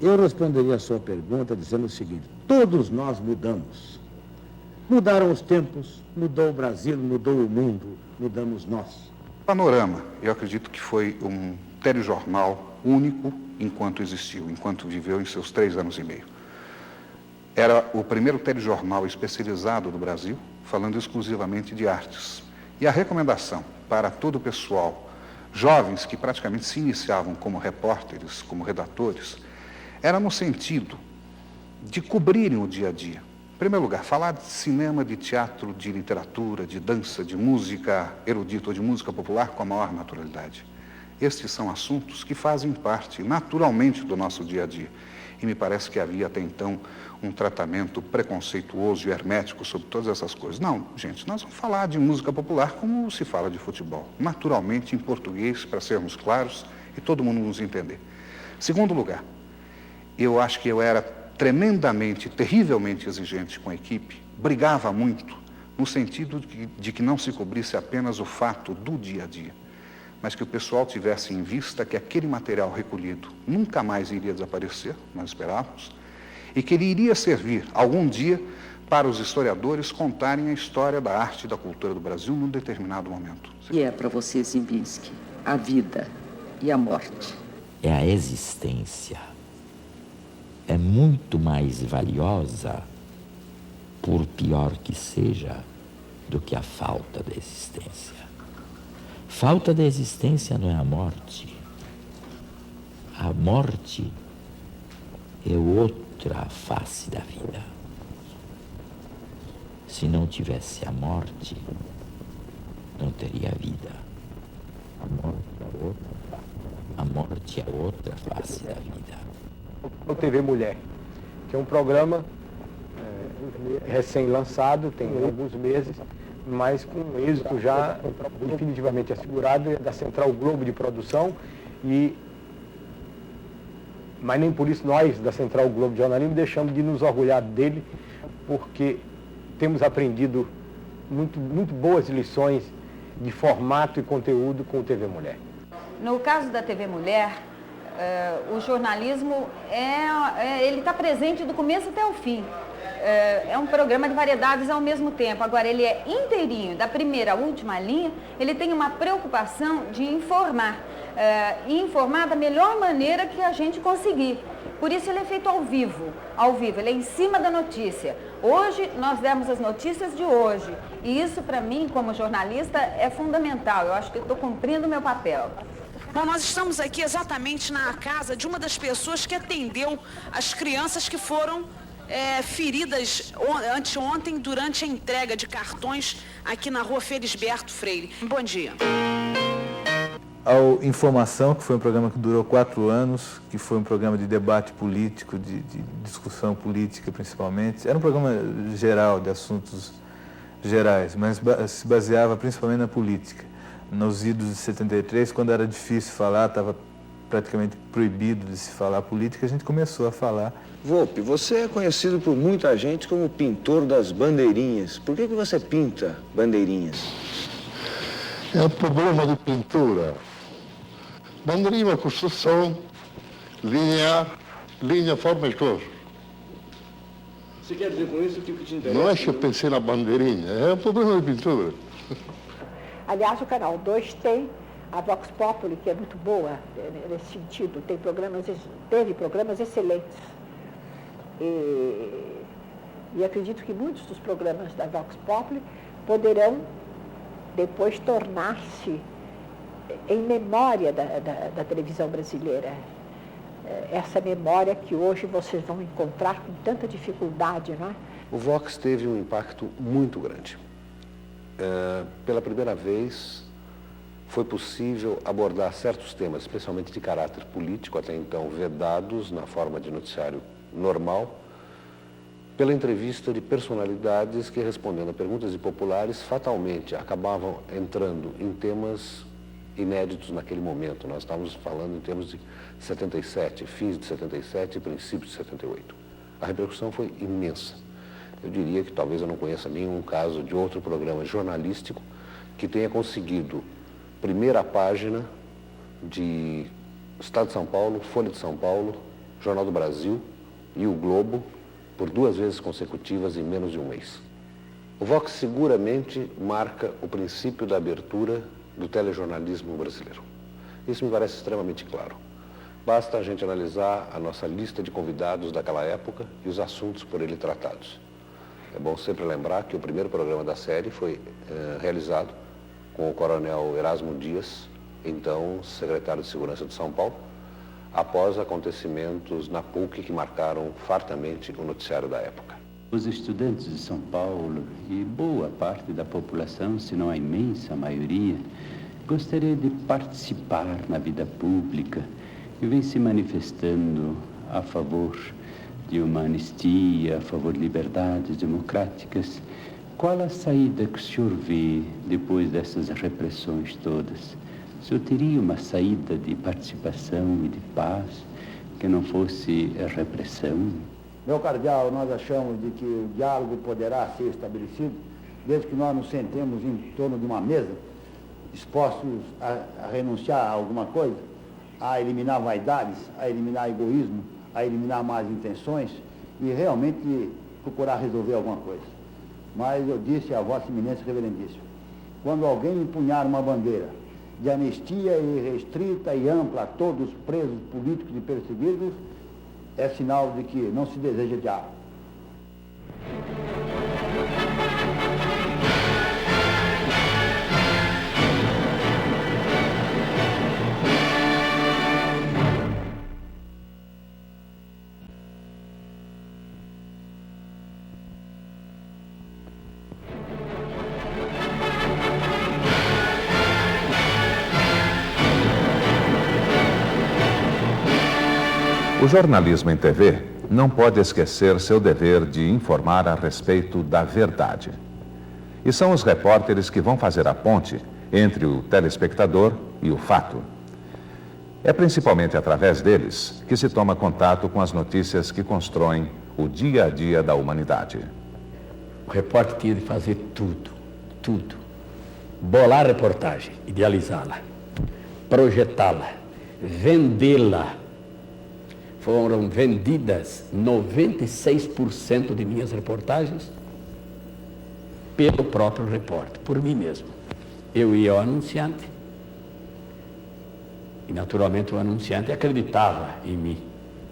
eu responderia a sua pergunta dizendo o seguinte: todos nós mudamos. Mudaram os tempos, mudou o Brasil, mudou o mundo, mudamos nós. Panorama, eu acredito que foi um telejornal único enquanto existiu, enquanto viveu em seus 3 anos e meio. Era o primeiro telejornal especializado do Brasil, falando exclusivamente de artes. E a recomendação para todo o pessoal, jovens que praticamente se iniciavam como repórteres, como redatores, era no sentido de cobrirem o dia a dia. Em primeiro lugar, falar de cinema, de teatro, de literatura, de dança, de música erudita ou de música popular com a maior naturalidade. Estes são assuntos que fazem parte naturalmente do nosso dia a dia. E me parece que havia até então um tratamento preconceituoso e hermético sobre todas essas coisas. Não, gente, nós vamos falar de música popular como se fala de futebol. Naturalmente, em português, para sermos claros e todo mundo nos entender. Segundo lugar, eu acho que eu era tremendamente, terrivelmente exigente com a equipe, brigava muito, no sentido de que não se cobrisse apenas o fato do dia a dia, mas que o pessoal tivesse em vista que aquele material recolhido nunca mais iria desaparecer, nós esperávamos, e que ele iria servir algum dia para os historiadores contarem a história da arte e da cultura do Brasil num determinado momento. E é para você, Zimbinski, a vida e a morte. É a existência. É muito mais valiosa, por pior que seja, do que a falta da existência. Falta da existência não é a morte. a morte é outra face da vida. Se não tivesse a morte, não teria vida. A morte é outra face da vida. O TV Mulher, que é um programa recém-lançado, tem alguns meses, mas com um êxito já definitivamente assegurado, é da Central Globo de Produção, mas nem por isso nós, da Central Globo de Jornalismo, deixamos de nos orgulhar dele, porque temos aprendido muito boas lições de formato e conteúdo com o TV Mulher. No caso da TV Mulher, o jornalismo ele está presente do começo até o fim. É um programa de variedades ao mesmo tempo. Agora, ele é inteirinho, da primeira à última linha, ele tem uma preocupação de informar. E informar da melhor maneira que a gente conseguir. Por isso ele é feito ao vivo, ele é em cima da notícia. Hoje nós demos as notícias de hoje e isso para mim, como jornalista, é fundamental. Eu acho que eu estou cumprindo o meu papel. Bom, nós estamos aqui exatamente na casa de uma das pessoas que atendeu as crianças que foram feridas anteontem durante a entrega de cartões aqui na rua Felisberto Freire. Bom dia. Ao Informação, que foi um programa que durou 4 anos, que foi um programa de debate político, de discussão política principalmente. Era um programa geral, de assuntos gerais, mas se baseava principalmente na política. Nos idos de 73, quando era difícil falar, estava praticamente proibido de se falar política, a gente começou a falar. Volpe, você é conhecido por muita gente como pintor das bandeirinhas. Por que você pinta bandeirinhas? É um problema de pintura. Bandeirinha é uma construção linear, linha, forma e cor. Você quer dizer com isso que o que te interessa? Não é que eu pensei na bandeirinha, é um problema de pintura. Aliás, o Canal 2 tem a Vox Populi, que é muito boa nesse sentido, teve programas excelentes. E acredito que muitos dos programas da Vox Populi poderão depois tornar-se em memória da televisão brasileira. Essa memória que hoje vocês vão encontrar com tanta dificuldade, não é? O Vox teve um impacto muito grande. Pela primeira vez, foi possível abordar certos temas, especialmente de caráter político, até então vedados na forma de noticiário normal, pela entrevista de personalidades que, respondendo a perguntas de populares, fatalmente acabavam entrando em temas inéditos naquele momento. Nós estávamos falando em termos de 77, fins de 77 e princípios de 78. A repercussão foi imensa. Eu diria que talvez eu não conheça nenhum caso de outro programa jornalístico que tenha conseguido primeira página de Estado de São Paulo, Folha de São Paulo, Jornal do Brasil e o Globo por 2 vezes consecutivas em menos de um mês. O Vox seguramente marca o princípio da abertura do telejornalismo brasileiro. Isso me parece extremamente claro. Basta a gente analisar a nossa lista de convidados daquela época e os assuntos por ele tratados. É bom sempre lembrar que o primeiro programa da série foi realizado com o coronel Erasmo Dias, então secretário de Segurança de São Paulo, após acontecimentos na PUC que marcaram fartamente o noticiário da época. Os estudantes de São Paulo e boa parte da população, se não a imensa maioria, gostaria de participar na vida pública e vem se manifestando a favor de uma anistia, a favor de liberdades democráticas. Qual a saída que o senhor vê depois dessas repressões todas? O senhor teria uma saída de participação e de paz que não fosse a repressão? Meu cardeal, nós achamos de que o diálogo poderá ser estabelecido desde que nós nos sentemos em torno de uma mesa, dispostos a renunciar a alguma coisa, a eliminar vaidades, a eliminar egoísmo, a eliminar más intenções e realmente procurar resolver alguma coisa. Mas eu disse a Vossa Eminência Reverendíssima, quando alguém empunhar uma bandeira de anistia irrestrita e ampla a todos os presos políticos e perseguidos, é sinal de que não se deseja diálogo. O jornalismo em TV não pode esquecer seu dever de informar a respeito da verdade. E são os repórteres que vão fazer a ponte entre o telespectador e o fato. É principalmente através deles que se toma contato com as notícias que constroem o dia a dia da humanidade. O repórter tinha de fazer tudo, tudo. Bolar a reportagem, idealizá-la, projetá-la, vendê-la. Foram vendidas 96% de minhas reportagens pelo próprio repórter, por mim mesmo. Eu ia ao anunciante e, naturalmente, o anunciante acreditava em mim.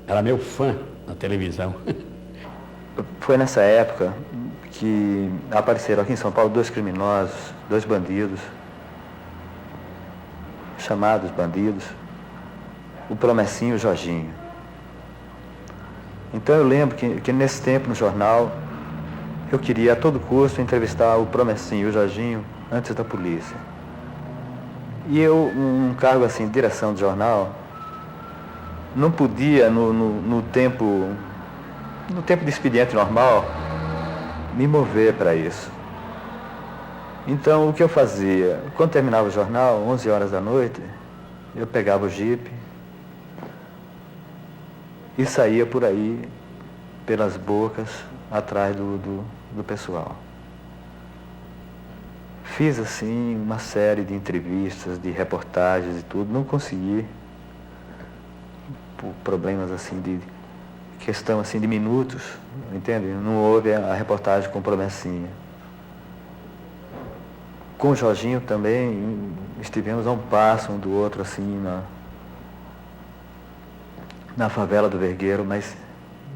Era meu fã na televisão. Foi nessa época que apareceram aqui em São Paulo 2 criminosos, 2 bandidos, chamados bandidos, o Promessinho e o Jorginho. Então eu lembro que nesse tempo no jornal eu queria a todo custo entrevistar o Promessinho e o Jorginho antes da polícia. E eu, num cargo assim de direção de jornal, não podia no tempo de expediente normal me mover para isso. Então o que eu fazia? Quando terminava o jornal, 11 horas da noite, eu pegava o jipe e saía por aí, pelas bocas, atrás do pessoal. Fiz, assim, uma série de entrevistas, de reportagens e tudo. Não consegui, por problemas, assim, de questão, assim, de minutos, entende? Não houve a reportagem com Promessinha. Com o Jorginho também, estivemos a um passo um do outro, assim, na favela do Vergueiro, mas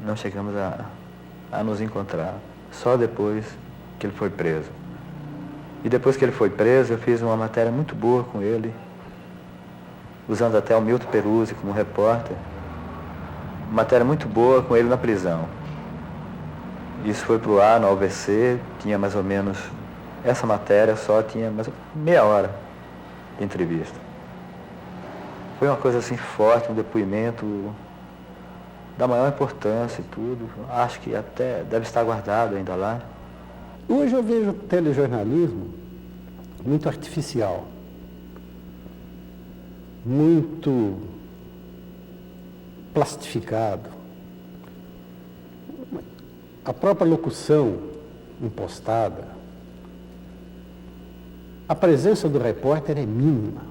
não chegamos a nos encontrar. Só depois que ele foi preso. E depois que ele foi preso, eu fiz uma matéria muito boa com ele, usando até o Milton Peruzzi como repórter. Uma matéria muito boa com ele na prisão. Isso foi para o ar no AVC, tinha mais ou menos... Essa matéria só tinha mais ou menos meia hora de entrevista. Foi uma coisa assim forte, um depoimento da maior importância e tudo. Acho que até deve estar guardado ainda lá. Hoje eu vejo o telejornalismo muito artificial, muito plastificado. A própria locução impostada, a presença do repórter é mínima.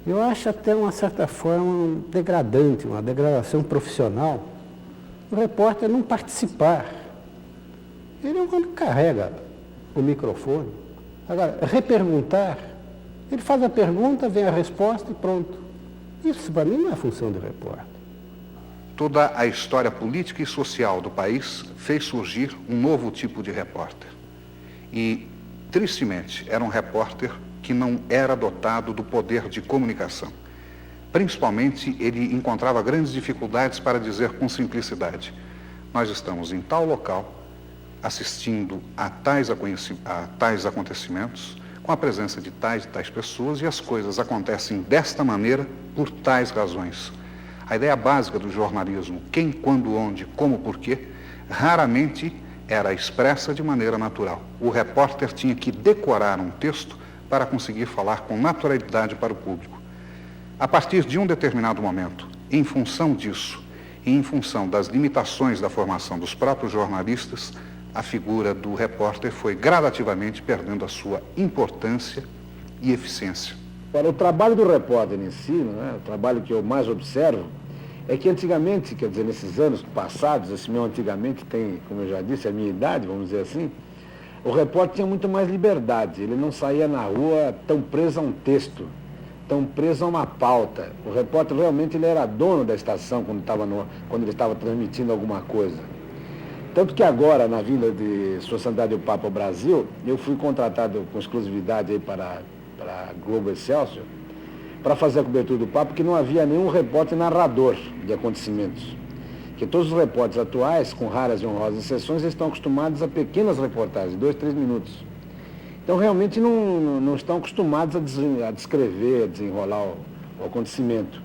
Eu acho até, uma certa forma, degradante, uma degradação profissional, o repórter não participar. Ele é um homem que carrega o microfone. Agora, reperguntar, ele faz a pergunta, vem a resposta e pronto. Isso, para mim, não é função de repórter. Toda a história política e social do país fez surgir um novo tipo de repórter. E, tristemente, era um repórter que não era dotado do poder de comunicação. Principalmente, ele encontrava grandes dificuldades para dizer com simplicidade: nós estamos em tal local, assistindo a tais acontecimentos, com a presença de tais e tais pessoas, e as coisas acontecem desta maneira por tais razões. A ideia básica do jornalismo, quem, quando, onde, como, porquê, raramente era expressa de maneira natural. O repórter tinha que decorar um texto para conseguir falar com naturalidade para o público. A partir de um determinado momento, em função disso, e em função das limitações da formação dos próprios jornalistas, a figura do repórter foi gradativamente perdendo a sua importância e eficiência. Para o trabalho do repórter em si, né, o trabalho que eu mais observo, é que antigamente, quer dizer, nesses anos passados, esse meu antigamente tem, como eu já disse, a minha idade, vamos dizer assim, o repórter tinha muito mais liberdade, ele não saía na rua tão preso a um texto, tão preso a uma pauta. O repórter realmente ele era dono da estação quando ele estava transmitindo alguma coisa. Tanto que agora, na vinda de Sua Santidade o Papa ao Brasil, eu fui contratado com exclusividade aí para a Globo Excelsior, para fazer a cobertura do Papa, porque não havia nenhum repórter narrador de acontecimentos. Porque todos os repórteres atuais, com raras e honrosas exceções, estão acostumados a pequenas reportagens, 2, 3 minutos. Então, realmente, não estão acostumados a descrever, a desenrolar o acontecimento.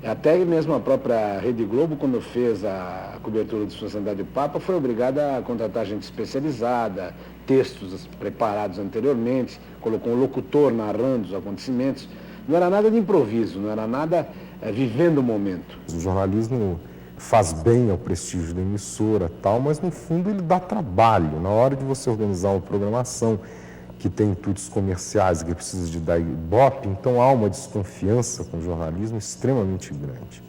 Até mesmo a própria Rede Globo, quando fez a cobertura de Sua Santidade o Papa, foi obrigada a contratar gente especializada, textos preparados anteriormente, colocou um locutor narrando os acontecimentos. Não era nada de improviso, não era nada vivendo o momento. O jornalismo faz bem ao prestígio da emissora, tal, mas no fundo ele dá trabalho. Na hora de você organizar uma programação que tem intuitos comerciais, que precisa de dar ibope, então há uma desconfiança com o jornalismo extremamente grande.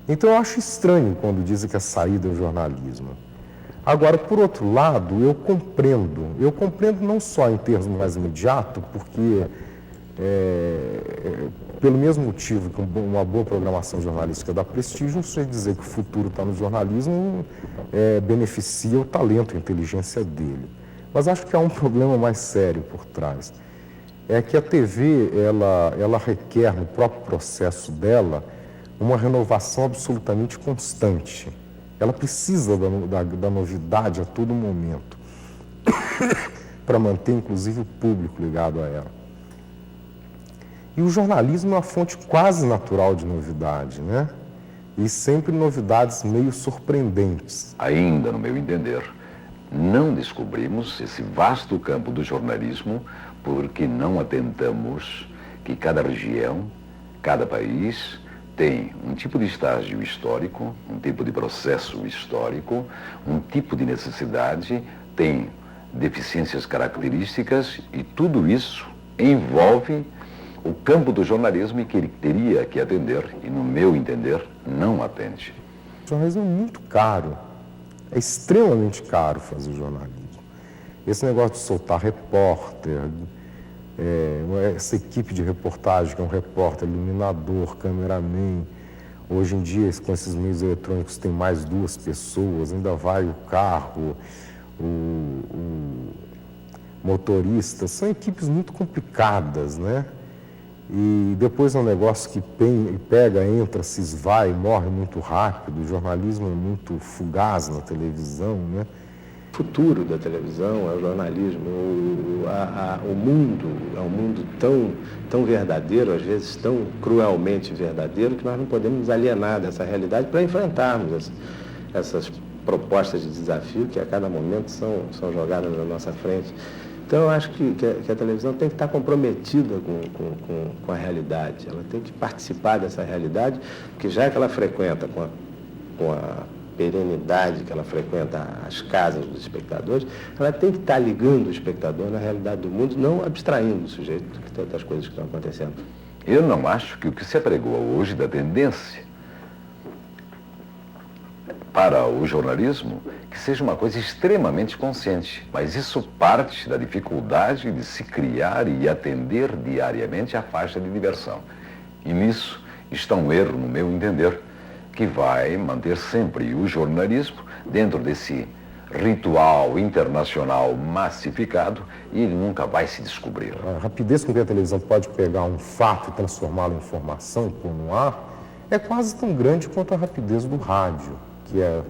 Então eu acho estranho quando dizem que a saída é o jornalismo. Agora, por outro lado, eu compreendo não só em termos mais imediatos, porque pelo mesmo motivo que uma boa programação jornalística dá prestígio, não sei dizer que o futuro está no jornalismo, beneficia o talento e a inteligência dele. Mas acho que há um problema mais sério por trás. É que a TV, ela requer no próprio processo dela uma renovação absolutamente constante. Ela precisa da novidade a todo momento, para manter inclusive o público ligado a ela. E o jornalismo é uma fonte quase natural de novidade, né? E sempre novidades meio surpreendentes. Ainda, no meu entender, não descobrimos esse vasto campo do jornalismo porque não atentamos que cada região, cada país tem um tipo de estágio histórico, um tipo de processo histórico, um tipo de necessidade, tem deficiências características e tudo isso envolve o campo do jornalismo que ele teria que atender e, no meu entender, não atende. O jornalismo é muito caro. É extremamente caro fazer jornalismo. Esse negócio de soltar repórter, essa equipe de reportagem, que é um repórter, iluminador, cameraman. Hoje em dia, com esses meios eletrônicos, tem mais 2 pessoas, ainda vai o carro, o motorista. São equipes muito complicadas, né? E depois é um negócio que pega, entra, se esvai, morre muito rápido. O jornalismo é muito fugaz na televisão, né? O futuro da televisão é o jornalismo. O mundo é um mundo tão verdadeiro, às vezes tão cruelmente verdadeiro, que nós não podemos nos alienar dessa realidade para enfrentarmos essas propostas de desafio que a cada momento são jogadas na nossa frente. Então, eu acho que a televisão tem que estar comprometida com a realidade, ela tem que participar dessa realidade, porque já que ela frequenta com a perenidade que ela frequenta as casas dos espectadores, ela tem que estar ligando o espectador na realidade do mundo, não abstraindo o sujeito de tantas coisas que estão acontecendo. Eu não acho que o que se apregou hoje da tendência para o jornalismo que seja uma coisa extremamente consciente, mas isso parte da dificuldade de se criar e atender diariamente a faixa de diversão. E nisso está um erro, no meu entender, que vai manter sempre o jornalismo dentro desse ritual internacional massificado e ele nunca vai se descobrir. A rapidez com que a televisão pode pegar um fato e transformá-lo em informação, pôr no ar, é quase tão grande quanto a rapidez do rádio, que é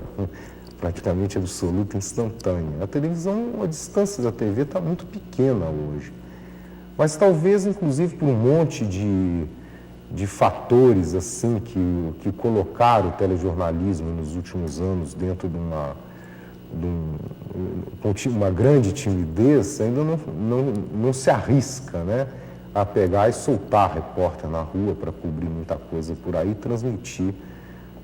praticamente absoluta, instantânea. A televisão, a distância da TV está muito pequena hoje. Mas talvez, inclusive, por um monte de fatores assim que colocaram o telejornalismo nos últimos anos dentro de uma grande timidez, ainda não se arrisca, né, a pegar e soltar repórter na rua para cobrir muita coisa por aí e transmitir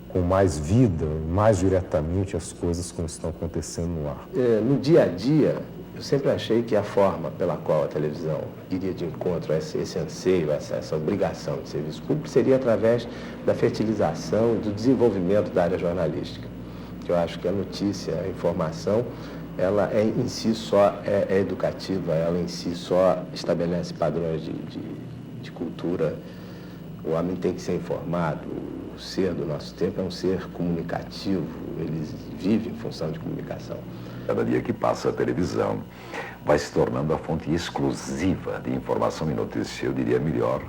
com mais vida, mais diretamente as coisas como estão acontecendo no ar. No dia a dia, eu sempre achei que a forma pela qual a televisão iria de encontro a esse anseio, essa obrigação de serviço público, seria através da fertilização e do desenvolvimento da área jornalística. Eu acho que a notícia, a informação, ela em si só é educativa, ela em si só estabelece padrões de cultura. O homem tem que ser informado. O ser do nosso tempo é um ser comunicativo, ele vive em função de comunicação. Cada dia que passa a televisão vai se tornando a fonte exclusiva de informação e notícia, eu diria melhor,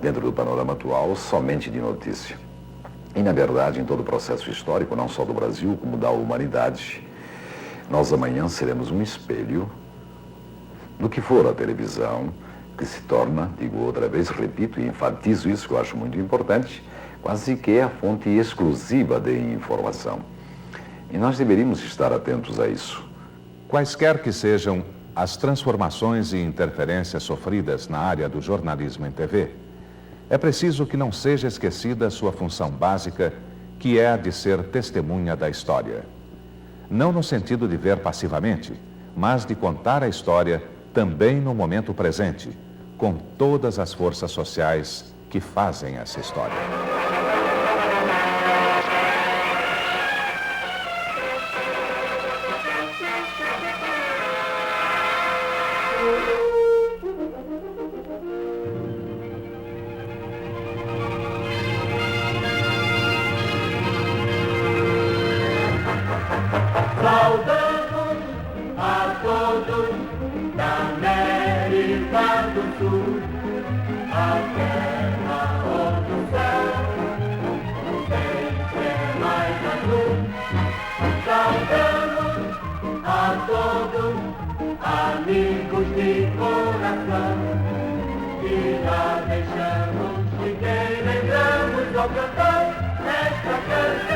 dentro do panorama atual, somente de notícia. E, na verdade, em todo o processo histórico, não só do Brasil, como da humanidade, nós amanhã seremos um espelho do que for a televisão, que se torna, digo outra vez, repito e enfatizo isso que eu acho muito importante, quase que é a fonte exclusiva de informação. E nós deveríamos estar atentos a isso. Quaisquer que sejam as transformações e interferências sofridas na área do jornalismo em TV, é preciso que não seja esquecida sua função básica, que é a de ser testemunha da história. Não no sentido de ver passivamente, mas de contar a história também no momento presente, com todas as forças sociais que fazem essa história. Saudamos a todos da América do Sul, a terra onde o céu sempre é mais azul. Saudamos a todos, amigos de coração, e já deixamos de quem lembramos ao cantar esta canção.